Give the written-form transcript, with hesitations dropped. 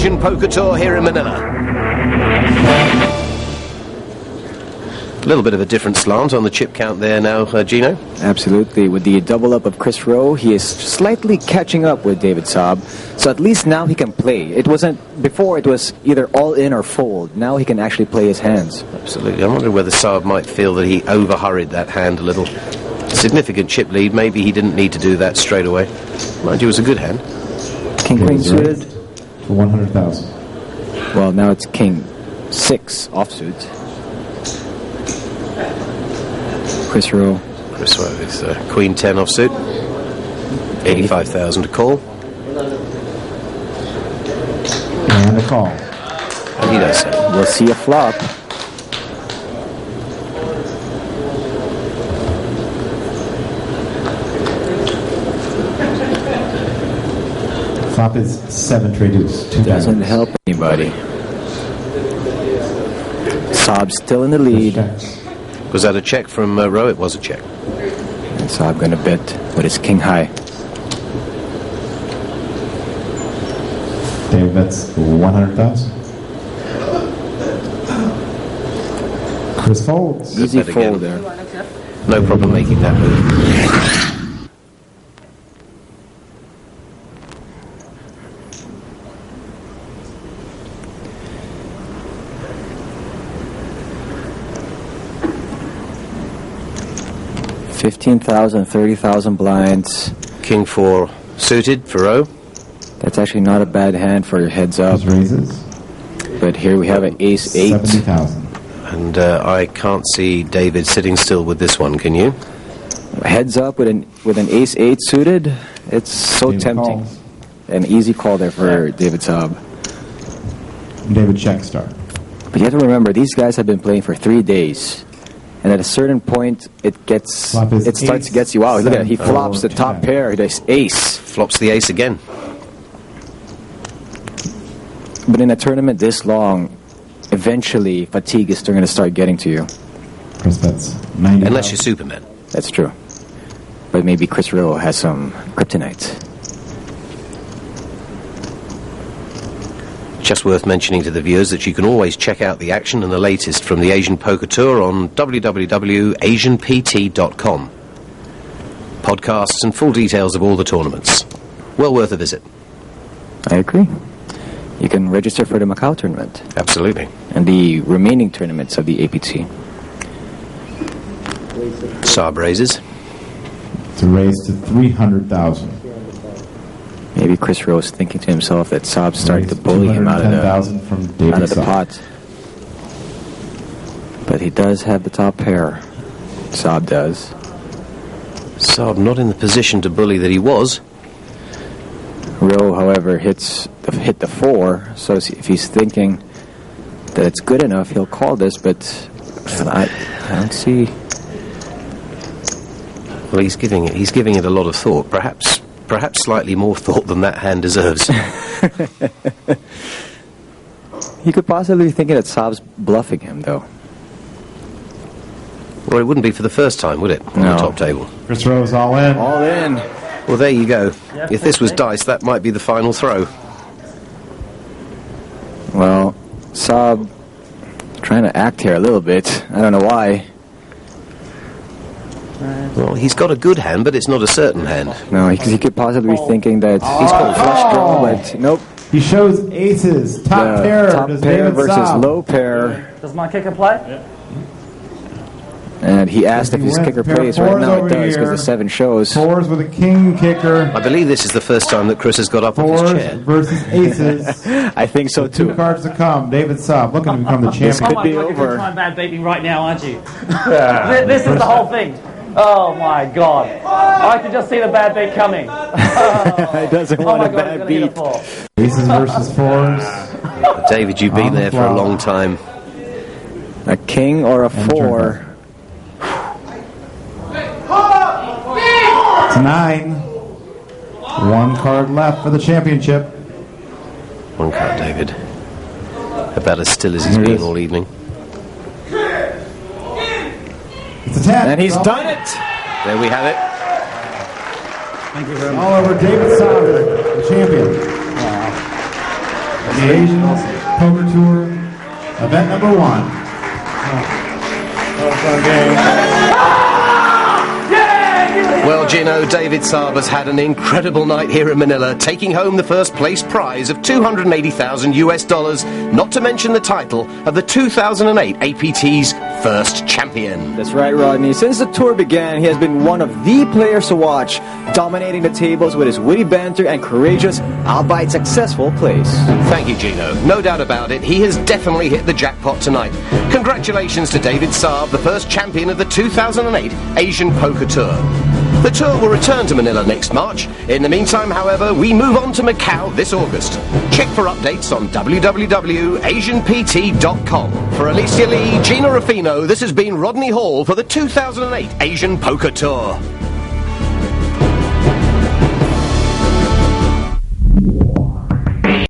Asian Poker Tour here in Manila. A little bit of a different slant on the chip count there now, Gino. Absolutely. With the double up of Chris Rowe, he is slightly catching up with David Saab. So at least now he can play. It wasn't before. It was either all in or fold. Now he can actually play his hands. Absolutely. I wonder whether Saab might feel that he over-hurried that hand a little. Significant chip lead. Maybe he didn't need to do that straight away. Mind you, it was a good hand. King Queen suited for 100,000. Well, now it's King 6 offsuit. Chris Rowe with Queen 10 offsuit. 85,000 to call. And a call. And he does so. We'll see a flop. Flop is 7 trade deuce. Doesn't help anybody. Saab still in the lead. Was that a check from Rowe? It was a check. And Saab going to bet with his king high. Dave bets 100,000. Chris folds. Easy fold there. No problem making that move. $15,000, 30,000 blinds. King 4 suited for Rowe. That's actually not a bad hand for your heads up. Raises. But here we have an ace 8. 70,000. And I can't see David sitting still with this one, can you? Heads up with an ace 8 suited. It's so David tempting. calls. An easy call there for David Saab. David check start. But you have to remember, these guys have been playing for 3 days. And at a certain point, it starts to get you out. Look at it. He flops the top pair. He does ace. Flops the ace again. But in a tournament this long, eventually fatigue is still going to start getting to you. Chris bets 90. Unless you're Superman. That's true. But maybe Chris Rowe has some kryptonite. Just worth mentioning to the viewers that you can always check out the action and the latest from the Asian Poker Tour on www.asianpt.com. Podcasts and full details of all the tournaments. Well worth a visit. I agree. You can register for the Macau tournament. Absolutely. And the remaining tournaments of the APT. Saab raises. To raise to 300,000. Maybe Chris Rowe is thinking to himself that Saab started to bully him out of the pot. But he does have the top pair. Saab does. Saab not in the position to bully that he was. Rowe, however, hit the 4. So if he's thinking that it's good enough, he'll call this. But I don't see. Well, he's giving it a lot of thought. Perhaps slightly more thought than that hand deserves. He could possibly be thinking that Saab's bluffing him, though. Well, it wouldn't be for the first time, would it? On the top table. Chris Rowe's all in. All in. Well, there you go. If this was dice, that might be the final throw. Well, Saab trying to act here a little bit. I don't know why. Well, he's got a good hand, but it's not a certain hand. No, he could possibly be thinking that he's got a flush draw, but nope. He shows aces. Top pair. Top pair versus low pair. Does my kicker play? Yeah. And he asked if his kicker plays. Right now it does, because the 7 shows. 4s with a king kicker. I believe this is the first time that Chris has got up off his chair. 4s versus aces. I think so, too. 2 cards to come. David Saab looking to become the champion. This could be God, over. You're trying bad beating right now, aren't you? This is the whole thing. Oh my God! I can just see the bad beat coming. He doesn't want a bad beat. Aces versus 4s. David, you've been there for a long time. A king or a 4? It's 9. 1 card left for the championship. 1 card, David. About as still as he's been all evening. It's a 10. And he's done it. There we have it. Thank you very much. All over David Saab, the champion. The Asian Poker Tour, event number 1. Well, Gino, David Saab has had an incredible night here in Manila, taking home the first place prize of $280,000, not to mention the title of the 2008 APT's first champion. That's right, Rodney. Since the tour began, he has been one of the players to watch, dominating the tables with his witty banter and courageous, albeit successful plays. Thank you, Gino. No doubt about it, he has definitely hit the jackpot tonight. Congratulations to David Saab, the first champion of the 2008 Asian Poker Tour. The tour will return to Manila next March. In the meantime, however, we move on to Macau this August. Check for updates on www.asianpt.com. For Alicia Lee, Gina Ruffino, this has been Rodney Hall for the 2008 Asian Poker Tour.